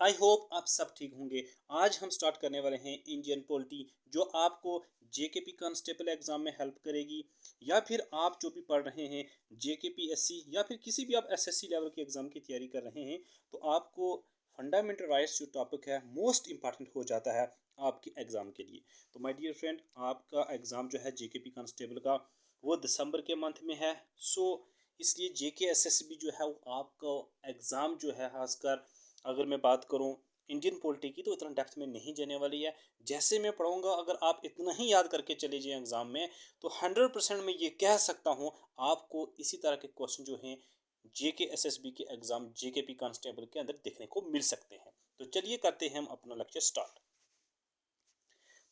I hope आप सब ठीक होंगे। आज हम स्टार्ट करने वाले हैं इंडियन पॉलिटी, जो आपको जेकेपी कांस्टेबल एग्जाम में हेल्प करेगी, या फिर आप जो भी पढ़ रहे हैं जेकेपी एससी या फिर किसी भी आप एसएससी लेवल के एग्जाम की तैयारी कर रहे हैं, तो आपको फंडामेंटल राइट्स जो टॉपिक है मोस्ट इंपॉर्टेंट हो जाता है आपके एग्जाम के लिए। तो माय डियर फ्रेंड, आपका एग्जाम जो है जेकेपी कांस्टेबल का वो दिसंबर के मंथ में है। सो इसलिए जेके एसएसबी जो है वो आपका एग्ज़ाम जो है, खासकर अगर मैं बात करूं इंडियन पॉलिटी की, तो इतना डेप्थ में नहीं जाने वाली है। जैसे मैं पढ़ूंगा, अगर आप इतना ही याद करके चले जाएं एग्ज़ाम में, तो 100% मैं ये कह सकता हूं आपको इसी तरह के क्वेश्चन जो हैं जेके एसएसबी के एग्ज़ाम जेकेपी कांस्टेबल के अंदर देखने को मिल सकते हैं। तो चलिए करते हैं हम अपना लेक्चर स्टार्ट।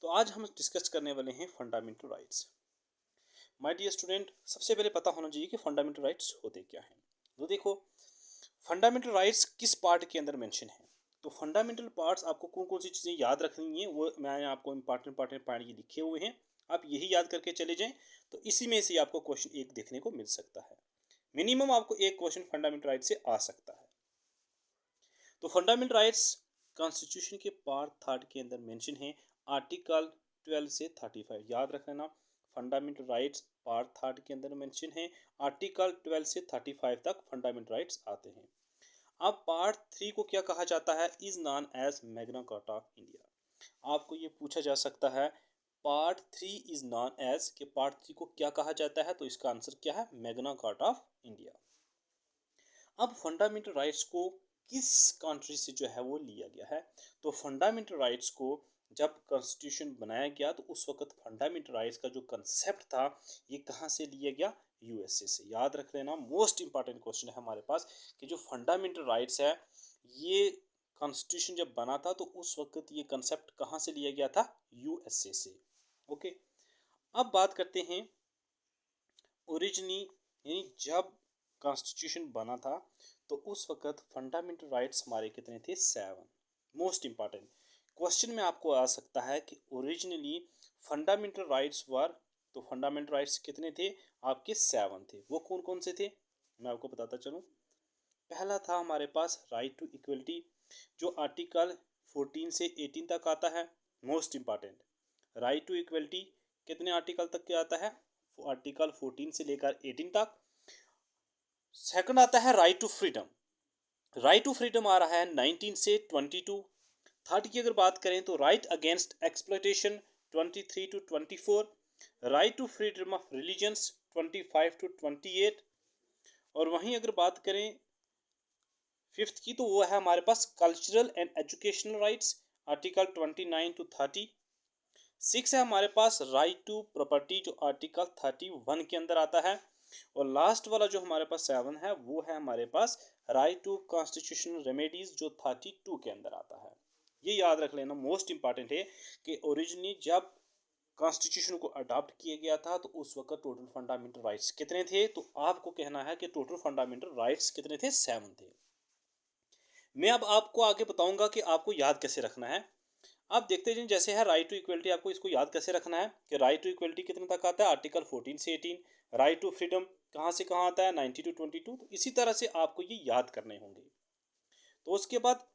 तो आज हम डिस्कस करने वाले हैं fundamental rights. My dear student, सबसे पहले पता होना चाहिए कि फंडामेंटल राइट्स होते क्या हैं। तो देखो, फंडामेंटल राइट्स किस पार्ट के अंदर मेंशन है। तो फंडामेंटल पार्ट्स आपको कौन कौन सी चीज़ें याद रखनी है, वो मैंने आपको इंपॉर्टेंट पॉइंट ये लिखे हुए हैं, आप यही याद करके चले जाएं। तो इसी में से आपको क्वेश्चन एक देखने को मिल सकता है। मिनिमम आपको एक क्वेश्चन फंडामेंटल राइट से आ सकता है। तो फंडामेंटल राइट्स कॉन्स्टिट्यूशन के पार्ट 3 के अंदर मेंशन है, आर्टिकल 12 से 35 याद रख लेना। फंडामेंटल राइट्स पार्ट 3 के अंदर मेंशन है, आर्टिकल 12 से 35 तक फंडामेंटल राइट्स आते हैं। अब पार्ट 3 को क्या कहा जाता है, is known as Magna Carta of India. आपको ये पूछा जा सकता है पार्ट 3 इज नॉन एज के पार्ट 3 को क्या कहा जाता है, तो इसका आंसर क्या है, मैग्ना कार्टा ऑफ इंडिया। अब फंडामेंटल राइट्स को किस कंट्री से जो है वो लिया गया है। तो फंडामेंटल राइट्स को जब कॉन्स्टिट्यूशन बनाया गया, तो उस वक्त फंडामेंटल राइट्स का जो कंसेप्ट था ये कहाँ से लिया गया, यूएसए से। याद रख लेना, मोस्ट इंपॉर्टेंट क्वेश्चन है हमारे पास कि जो फंडामेंटल राइट्स है ये कॉन्स्टिट्यूशन जब बना था तो उस वक्त ये कंसेप्ट कहाँ से लिया गया था, यूएसए से। ओके, अब बात करते हैं ओरिजिनी, यानी जब कॉन्स्टिट्यूशन बना था तो उस वक्त फंडामेंटल राइट्स हमारे कितने थे, 7। मोस्ट इंपॉर्टेंट क्वेश्चन में आपको आ सकता है कि ओरिजिनली फंडामेंटल राइट्स वर, तो फंडामेंटल राइट्स कितने थे आपके, 7 थे। वो कौन कौन से थे, मैं आपको बताता चलूँ। पहला था हमारे पास राइट टू इक्वलिटी, जो आर्टिकल 14 से 18 तक आता है। Most important, right to equality कितने आर्टिकल तक के आता है, आर्टिकल 14 से लेकर 18 तक। सेकंड आता है right to freedom, right to freedom आ रहा है 19 से 22। थर्ड की अगर बात करें तो right against exploitation 23 to 24। Right to freedom of religions 25 to 28। और वहीं अगर बात करें फिफ्थ की, तो वो है हमारे पास cultural and educational rights, article 29 to 30। Six है हमारे पास राइट टू प्रॉपर्टी, जो आर्टिकल 31 के अंदर आता है। और लास्ट वाला जो हमारे पास 7 है वो है हमारे पास राइट टू कॉन्स्टिट्यूशनल रेमेडीज, जो 32 के अंदर आता है। ये याद रख लेना, मोस्ट इंपॉर्टेंट है कि ओरिजिनली जब कॉन्स्टिट्यूशन को अडॉप्ट किया गया था तो उस वक्त टोटल फंडामेंटल राइट्स कितने थे, तो आपको कहना है कि टोटल फंडामेंटल राइट्स कितने थे, 7 थे। मैं अब आपको आगे बताऊंगा कि आपको याद कैसे रखना है। आप देखते हैं जैसे है राइट टू इक्वलिटी, आपको इसको याद कैसे रखना है कि राइट टू इक्वलिटी कितने तक आता है, आर्टिकल 14 से 18। राइट टू फ्रीडम कहाँ से कहाँ आता है, 90 टू 22। तो इसी तरह से आपको ये याद करने होंगे। तो उसके बाद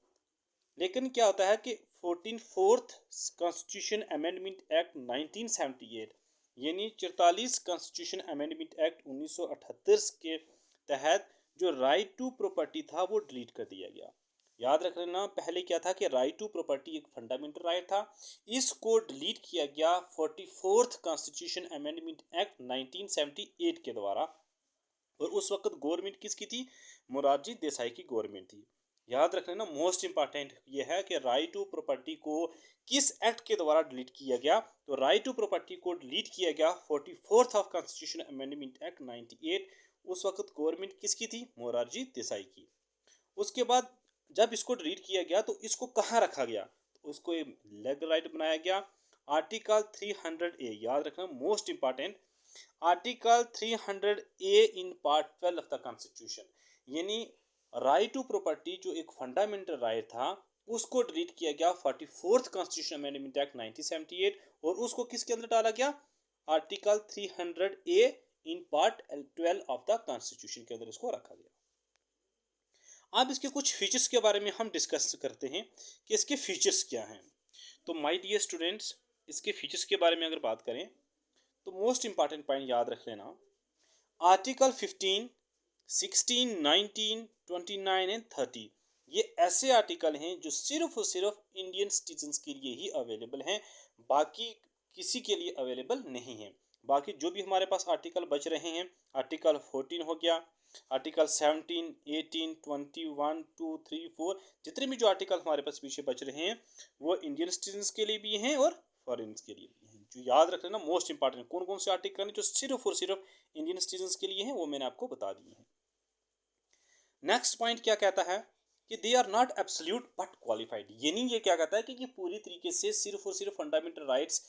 लेकिन क्या होता है कि 14th कॉन्स्टिट्यूशन अमेंडमेंट एक्ट 1978, यानी 44 कॉन्स्टिट्यूशन अमेंडमेंट एक्ट 1978 के तहत जो राइट टू प्रॉपर्टी था वो डिलीट कर दिया गया। याद रख लेना, पहले क्या था कि राइट टू प्रॉपर्टी एक फंडामेंटल राइट था, इसको डिलीट किया गया 44th कॉन्स्टिट्यूशन अमेंडमेंट एक्ट 1978 के द्वारा। और उस वक्त गवर्नमेंट किसकी थी, मोरारजी देसाई की गवर्नमेंट थी। याद रख लेना, मोस्ट इंपॉर्टेंट ये है कि राइट टू प्रॉपर्टी को किस एक्ट के द्वारा डिलीट किया गया। तो राइट टू प्रॉपर्टी को डिलीट किया गया 44th of constitution amendment act 98। उस वक्त गवर्नमेंट किसकी थी, मोरारजी देसाई की। उसके बाद जब इसको डिलीट किया गया तो इसको कहाँ रखा गया, तो उसको लीगल राइट बनाया गया, आर्टिकल 300A। याद रखना, most important, article 300A in part 12 of the constitution, यानी राइट टू प्रॉपर्टी जो एक फंडामेंटल राइट था उसको डिलीट किया गया 44th कॉन्स्टिट्यूशन अमेंडमेंट एक्ट 1978। और उसको किसके अंदर डाला गया, article 300A in part 12 of the constitution के अंदर इसको रखा गया। अब इसके कुछ फीचर्स के बारे में हम डिस्कस करते हैं कि इसके फीचर्स क्या हैं। तो माय डियर स्टूडेंट्स, इसके फीचर्स के बारे में अगर बात करें तो मोस्ट इंपॉर्टेंट पॉइंट याद रख लेना, आर्टिकल 15, 16, 19, 29 एंड 30 ये ऐसे आर्टिकल हैं जो सिर्फ और सिर्फ इंडियन सिटीजन्स के लिए ही अवेलेबल हैं, बाकी किसी के लिए अवेलेबल नहीं है। बाकी जो भी हमारे पास आर्टिकल बच रहे हैं, आर्टिकल 14 हो गया, आर्टिकल 17, 18, 21, 2, 3, 4, जितने भी जो आर्टिकल हमारे पास पीछे बच रहे हैं वो इंडियन सिटीजन्स के लिए भी हैं और फॉरेन के लिए भी हैं। जो याद रख लेना मोस्ट इंपॉर्टेंट कौन कौन से आर्टिकल हैं जो सिर्फ और सिर्फ इंडियन सिटीजन्स के लिए हैं, वो मैंने आपको बता दिए हैं। नेक्स्ट पॉइंट क्या कहता है कि they are not absolute but qualified, यानी ये क्या कहता है कि ये पूरी तरीके से सिर्फ और सिर्फ फंडामेंटल राइट्स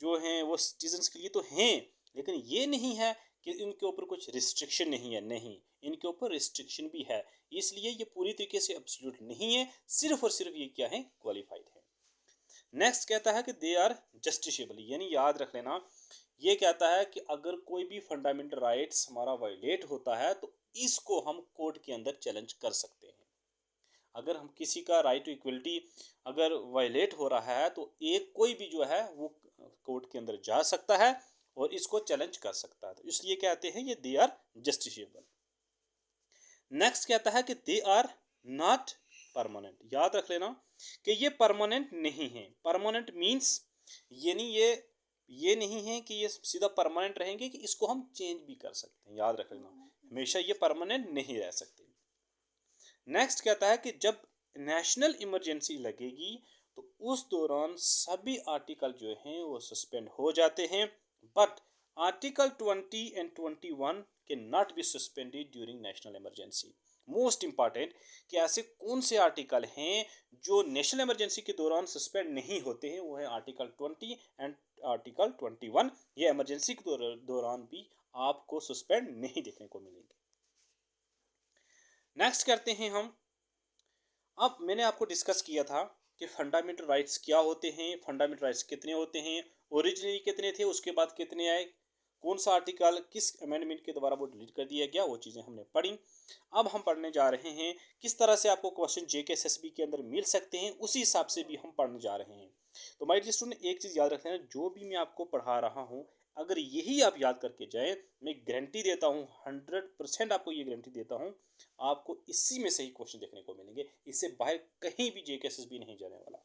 जो हैं वो सिटीजन्स के लिए तो हैं, लेकिन ये नहीं है कि इनके ऊपर कुछ रिस्ट्रिक्शन नहीं है, नहीं, इनके ऊपर रिस्ट्रिक्शन भी है, इसलिए ये पूरी तरीके से एब्सोल्यूट नहीं है, सिर्फ और सिर्फ ये क्या है, क्वालिफाइड है। नेक्स्ट कहता है कि दे आर जस्टिसेबल, यानी याद रख लेना ये कहता है कि अगर कोई भी फंडामेंटल राइट्स हमारा वायलेट होता है तो इसको हम कोर्ट के अंदर चैलेंज कर सकते हैं। अगर हम किसी का राइट टू इक्वलिटी अगर वायलेट हो रहा है तो एक कोई भी जो है वो कोर्ट के अंदर जा सकता है और इसको चैलेंज कर सकता है, तो इसलिए कहते हैं ये दे आर जस्टिसेबल। नेक्स्ट कहता है कि दे आर नॉट परमानेंट, याद रख लेना कि ये परमानेंट नहीं है। परमानेंट मीन्स यानी ये नहीं है कि ये सीधा परमानेंट रहेंगे कि इसको हम चेंज भी कर सकते हैं, याद रख लेना हमेशा ये परमानेंट नहीं रह सकते। नेक्स्ट कहता है कि जब नेशनल इमरजेंसी लगेगी तो उस दौरान सभी आर्टिकल जो हैं वो सस्पेंड हो जाते हैं, but article 20 and 21 can not be suspended during national emergency. Most important कि ऐसे कौन से आर्टिकल हैं जो नेशनल इमरजेंसी के दौरान सस्पेंड नहीं होते हैं, वो है आर्टिकल 20 एंड आर्टिकल 21। ये इमरजेंसी के दौरान भी आपको सस्पेंड नहीं देखने को मिलेंगे। नेक्स्ट करते हैं हम, अब मैंने आपको डिस्कस किया था कि फंडामेंटल राइट्स क्या होते हैं, फंडामेंटल राइट्स कितने होते हैं, ओरिजिनली कितने थे, उसके बाद कितने आए, कौन सा आर्टिकल किस अमेंडमेंट के द्वारा वो डिलीट कर दिया गया, वो चीज़ें हमने पढ़ी। अब हम पढ़ने जा रहे हैं किस तरह से आपको क्वेश्चन JKSSB के अंदर मिल सकते हैं, उसी हिसाब से भी हम पढ़ने जा रहे हैं। तो माय डियर स्टूडेंट, एक चीज़ याद रखना है, जो भी मैं आपको पढ़ा रहा हूँ अगर यही आप याद करके जाए, मैं गारंटी देता हूँ 100% आपको ये गारंटी देता हूँ आपको इसी में से ही क्वेश्चन देखने को मिलेंगे, इससे बाहर कहीं भी JKSSB नहीं जाने वाला।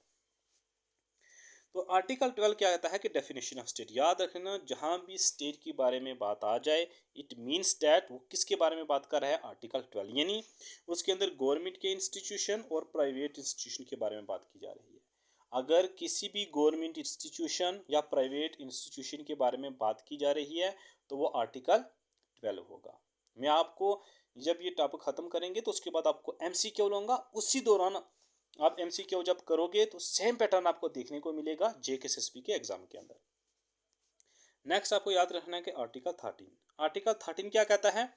तो आर्टिकल 12 क्या कहता है कि डेफिनेशन ऑफ स्टेट, याद रखना जहाँ भी स्टेट के बारे में बात आ जाए इट मीन्स दैट वो किसके बारे में बात कर रहा है, आर्टिकल 12, यानी उसके अंदर गवर्नमेंट के इंस्टीट्यूशन और प्राइवेट इंस्टीट्यूशन के बारे में बात की जा रही है। अगर किसी भी गवर्नमेंट इंस्टीट्यूशन या प्राइवेट इंस्टीट्यूशन के बारे में बात की जा रही है तो वो आर्टिकल 12 होगा। मैं आपको जब ये टॉपिक ख़त्म करेंगे तो उसके बाद आपको MCQ लूँगा, उसी दौरान आप MCQ जब करोगे तो सेम पैटर्न आपको देखने को मिलेगा JKSSB के एग्जाम के अंदर। नेक्स्ट आपको याद रखना है कि आर्टिकल 13 क्या कहता है,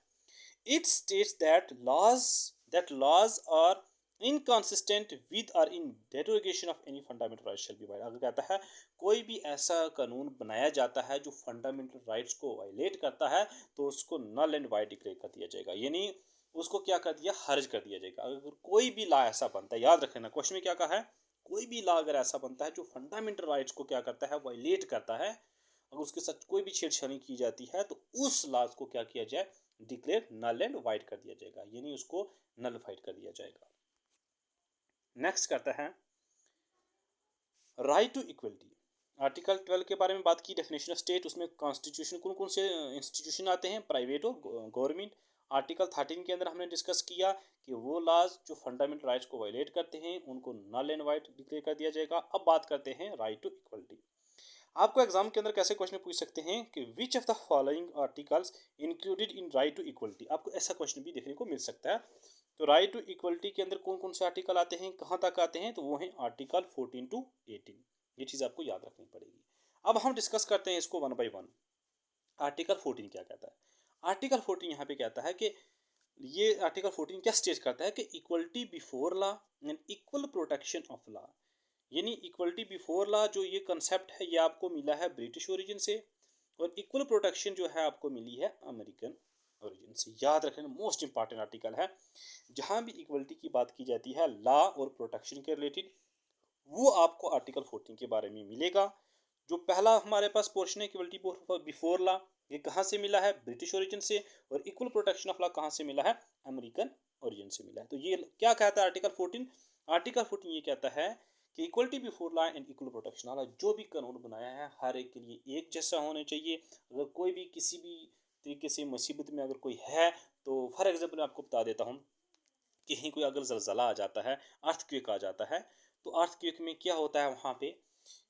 it states that laws are inconsistent with और in derogation of any fundamental right shall be violated. अगर कहता है कोई भी ऐसा कानून बनाया जाता है जो फंडामेंटल राइट्स को वायलेट करता है तो उसको नल एंड वाइड डिक्लेयर कर दिया जाएगा, यानी उसको क्या कर दिया, खारिज कर दिया जाएगा। अगर कोई भी लॉ ऐसा बनता है, याद रखना क्वेश्चन में क्या कहा है, कोई भी लॉ अगर ऐसा बनता है जो फंडामेंटल राइट्स को क्या करता है, वायलेट करता है, अगर उसके साथ कोई भी छेड़छाड़ी की जाती है तो उस लॉ को क्या किया जाए, डिक्लेयर नल एंड वाइड कर दिया जाएगा, यानी उसको नलिफाइड कर दिया जाएगा। नेक्स्ट करता है राइट टू इक्वलिटी। आर्टिकल 12 के बारे में बात की, डेफिनेशन ऑफ स्टेट, उसमें कॉन्स्टिट्यूशन कौन कौन से इंस्टीट्यूशन आते हैं, प्राइवेट और गवर्नमेंट। आर्टिकल 13 के अंदर हमने डिस्कस किया कि वो लॉज जो फंडामेंटल राइट्स को वायलेट करते हैं उनको नल एंड वाइड डिक्लेयर कर दिया जाएगा। अब बात करते हैं राइट टू इक्वलिटी। आपको एग्जाम के अंदर कैसे क्वेश्चन पूछ सकते हैं कि which of the following articles included in right to equality, आपको ऐसा क्वेश्चन भी देखने को मिल सकता है। तो राइट टू इक्वलिटी के अंदर कौन कौन से आर्टिकल आते हैं, कहाँ तक आते हैं, तो वो हैं आर्टिकल 14 to 18, ये चीज़ आपको याद रखनी पड़ेगी। अब हम डिस्कस करते हैं इसको वन बाई वन। आर्टिकल 14 क्या कहता है, आर्टिकल 14 यहाँ पे कहता है कि ये आर्टिकल 14 क्या स्टेट करता है कि equality before law and equal protection of law, यानी इक्वलिटी बिफोर लॉ जो ये कंसेप्ट है ये आपको मिला है ब्रिटिश ओरिजिन से, और इक्वल प्रोटेक्शन जो है आपको मिली है अमेरिकन ओरिजिन से। याद रखना मोस्ट इंपॉर्टेंट आर्टिकल है। जहाँ भी इक्वलिटी की बात की जाती है लॉ और प्रोटेक्शन के रिलेटेड, वो आपको आर्टिकल 14 के बारे में मिलेगा। जो पहला हमारे पास पोर्शन है इक्वलिटी बिफोर लॉ, ये कहाँ से मिला है? ब्रिटिश ओरिजिन से। और इक्वल प्रोटेक्शन ऑफ लॉ कहाँ से मिला है? अमेरिकन ओरिजिन से मिला है। तो ये क्या कहता है आर्टिकल 14? आर्टिकल 14 ये कहता है कि equality before law and equal protection law, जो भी कानून बनाया है हर एक के लिए एक जैसा होना चाहिए। अगर कोई भी किसी भी तरीके से मुसीबत में अगर कोई है, तो फॉर एग्जाम्पल मैं आपको बता देता हूँ, कहीं कोई अगर जलजला आ जाता है, अर्थक्वेक आ जाता है, तो अर्थक्वेक में क्या होता है वहाँ पे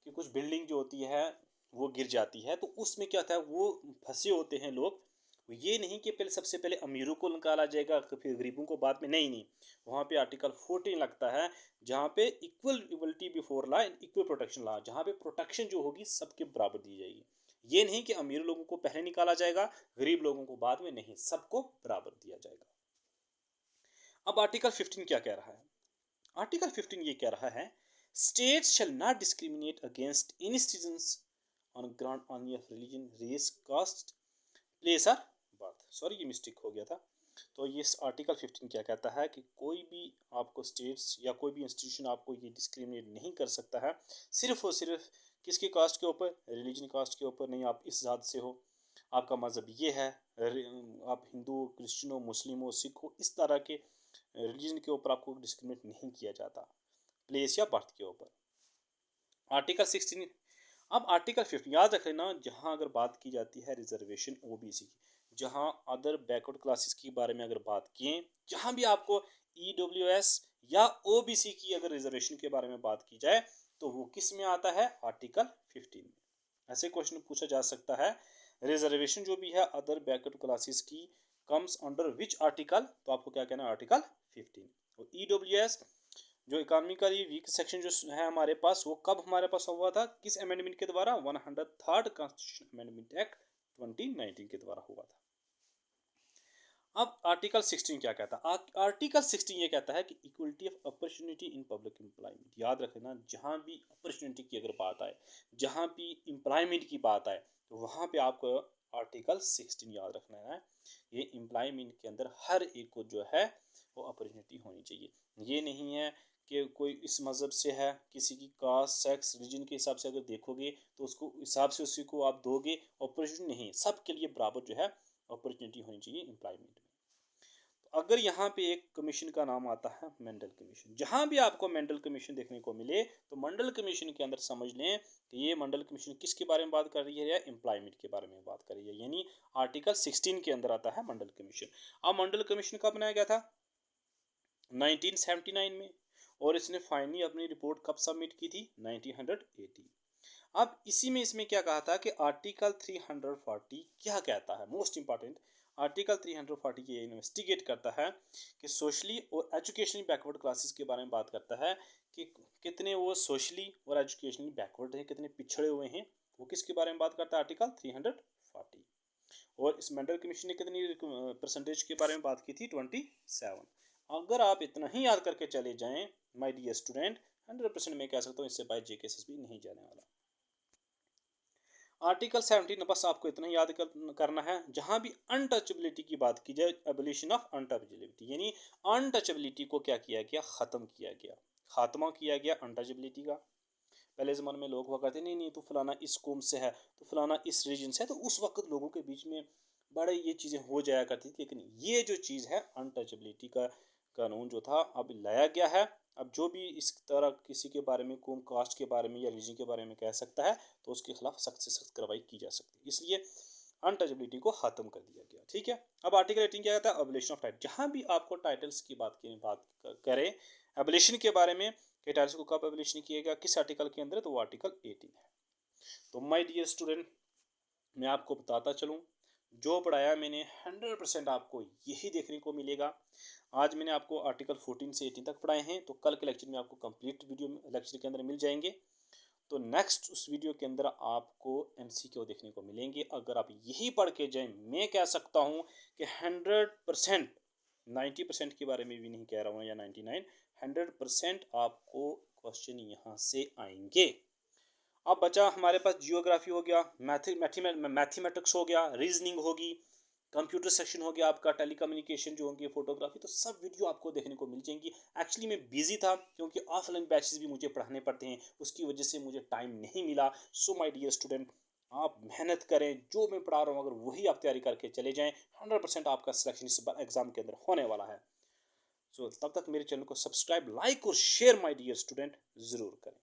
कि कुछ बिल्डिंग जो होती है वो गिर जाती है। तो उसमें क्या होता है, वो फंसे होते हैं लोग। ये नहीं कि पहले सबसे पहले अमीरों को निकाला जाएगा फिर गरीबों को बाद में, नहीं नहीं। वहाँ पे आर्टिकल 14 लगता है, जहाँ पे equality before law and equal protection law, जहाँ पे प्रोटेक्शन जो होगी सबके बराबर दी जाएगी। ये नहीं कि अमीर लोगों को पहले निकाला जाएगा, गरीब लोगों को बाद में, नहीं, सबको बराबर दिया जाएगा। अब आर्टिकल 15 क्या कह रहा है? आर्टिकल 15 ये कह रहा है, states shall not discriminate against any citizens on ground on religion, race, caste, place और बर्थ। सॉरी, ये मिस्टेक हो गया था। तो ये आर्टिकल 15 क्या कहता है कि कोई भी आपको स्टेट्स या कोई भी इंस्टीट्यूशन आपको ये डिस्क्रिमिनेट नहीं कर सकता है, सिर्फ और सिर्फ किसके कास्ट के ऊपर? रिलीजन कास्ट के ऊपर। नहीं, आप इस जात से हो, आपका मज़हब ये है, आप हिंदू, क्रिश्चियन हो, मुस्लिम हो, सिख हो, इस तरह के रिलीजन के ऊपर आपको डिस्क्रिमिनेट नहीं किया जाता, प्लेस या बर्थ के ऊपर। आर्टिकल 16। अब आर्टिकल 15 याद रख लेना, जहाँ अगर बात की जाती है रिजर्वेशन ओबीसी की, जहाँ अदर बैकवर्ड क्लासेस के बारे में अगर बात किए, जहाँ भी आपको ईडब्ल्यूएस या ओबीसी की अगर रिजर्वेशन के बारे में बात की जाए, तो वो किस में आता है? आर्टिकल 15 में। ऐसे क्वेश्चन पूछा जा सकता है, रिजर्वेशन जो भी है अदर बैकवर्ड क्लासेस की कम्स अंडर विच आर्टिकल? तो आपको क्या कहना है? आर्टिकल 15। और ईडब्ल्यूएस जो इकोनॉमिकली वीक सेक्शन जो है हमारे पास, वो कब हमारे पास हुआ था? किस अमेंडमेंट के द्वारा? 103rd कॉन्स्टिट्यूशन अमेंडमेंट एक्ट 2019 के द्वारा हुआ था। अब आर्टिकल 16 क्या कहता है? आर्टिकल 16 ये कहता है कि equality of opportunity in public employment. याद रखना, जहाँ भी अपॉर्चुनिटी की अगर बात आए, जहाँ भी एम्प्लॉयमेंट की बात आए, तो वहाँ पे आपको आर्टिकल 16 याद रखना है। ये एम्प्लॉयमेंट के अंदर हर एक को जो है वो अपॉर्चुनिटी होनी चाहिए। ये नहीं है कि कोई इस मज़हब से है, किसी की कास्ट, सेक्स, रिलीजन के हिसाब से अगर देखोगे तो उसको हिसाब से उसी को आप दोगे अपॉर्चुनिटी, नहीं, सबके लिए बराबर जो है अपॉर्चुनिटी होनी चाहिए एम्प्लॉयमेंट में। तो अगर यहाँ पे एक कमीशन का नाम आता है मेंडल कमीशन, जहाँ भी आपको मेंडल कमीशन देखने को मिले, तो मंडल कमीशन के अंदर समझ लें कि ये मंडल कमीशन किसके बारे में बात कर रही है? या एम्प्लॉयमेंट के बारे में बात कर रही है, यानी आर्टिकल 16 के अंदर आता है मंडल कमीशन। अब मंडल कमीशन कब बनाया गया था? 1979 में। और इसने फाइनली अपनी रिपोर्ट कब सबमिट की थी? 1980। अब इसी में इसमें क्या कहा था कि आर्टिकल 340 क्या कहता है? मोस्ट इंपॉर्टेंट, आर्टिकल 340 ये इन्वेस्टिगेट करता है कि सोशली और एजुकेशनली बैकवर्ड क्लासेस के बारे में बात करता है कि कितने वो सोशली और एजुकेशनली बैकवर्ड हैं, कितने पिछड़े हुए हैं। वो किसके बारे में बात करता है? आर्टिकल 340। और इस मेंडल कमीशन ने कितनी परसेंटेज के बारे में बात की थी? 27। अगर आप इतना ही याद करके चले जाएं माय डियर स्टूडेंट, 100% मैं कह सकता हूँ इससे बाय जेकेएसएस भी नहीं जाने वाला। आर्टिकल 17 बस आपको इतना याद करना है, जहां भी अनटचेबिलिटी की बात की जाए, एबोलिशन ऑफ अनटचेबिलिटी, यानी अनटचेबिलिटी को क्या किया गया? ख़त्म किया गया, खात्मा किया गया अनटचेबिलिटी का। पहले ज़माने में लोग हुआ करते, नहीं नहीं, तो फलाना इस कौम से है, तो फलाना इस रीजन से है, तो उस वक्त लोगों के बीच में बड़े ये चीज़ें हो जाया करती थी। लेकिन ये जो चीज़ है अनटचेबिलिटी का कानून जो था अब लाया गया है। अब जो भी इस तरह किसी के बारे में, कौम, कास्ट के बारे में या रिलीजन के बारे में कह सकता है, तो उसके खिलाफ सख्त से सख्त कार्रवाई की जा सकती है। इसलिए अनटचेबिलिटी को ख़त्म कर दिया गया। ठीक है। अब आर्टिकल 18 क्या कहता है? Abolition of title. जहाँ भी आपको टाइटल्स की बात करें एबोलिशन के बारे में कि टाइटल्स को कब एबोलिशन किया गया, किस आर्टिकल के अंदर, तो वो आर्टिकल 18 है। तो माय डियर स्टूडेंट, मैं आपको बताता चलूँ, जो पढ़ाया मैंने 100% आपको यही देखने को मिलेगा। आज मैंने आपको आर्टिकल 14 से 18 तक पढ़ाए हैं, तो कल के लेक्चर में आपको कंप्लीट वीडियो लेक्चर के अंदर मिल जाएंगे। तो नेक्स्ट उस वीडियो के अंदर आपको MCQ देखने को मिलेंगे। अगर आप यही पढ़ के जाएं, मैं कह सकता हूं कि 100%, 90% के बारे में भी नहीं कह रहा हूं, या 99, 100% आपको क्वेश्चन यहाँ से आएंगे। अब बचा हमारे पास जियोग्राफी हो गया, मैथमेटिक्स हो गया, रीजनिंग होगी, कंप्यूटर सेक्शन हो गया आपका, टेलीकम्युनिकेशन जो होंगे, फोटोग्राफी, तो सब वीडियो आपको देखने को मिल जाएंगी। एक्चुअली मैं बिजी था क्योंकि ऑफलाइन बैचेस भी मुझे पढ़ाने पड़ते हैं, उसकी वजह से मुझे टाइम नहीं मिला। सो माय डियर स्टूडेंट, आप मेहनत करें, जो मैं पढ़ा रहा हूँ अगर वही आप तैयारी करके चले जाएं, 100% आपका सिलेक्शन इस बार एग्जाम के अंदर होने वाला है। सो तब तक मेरे चैनल को सब्सक्राइब, लाइक और शेयर माय डियर स्टूडेंट ज़रूर करें।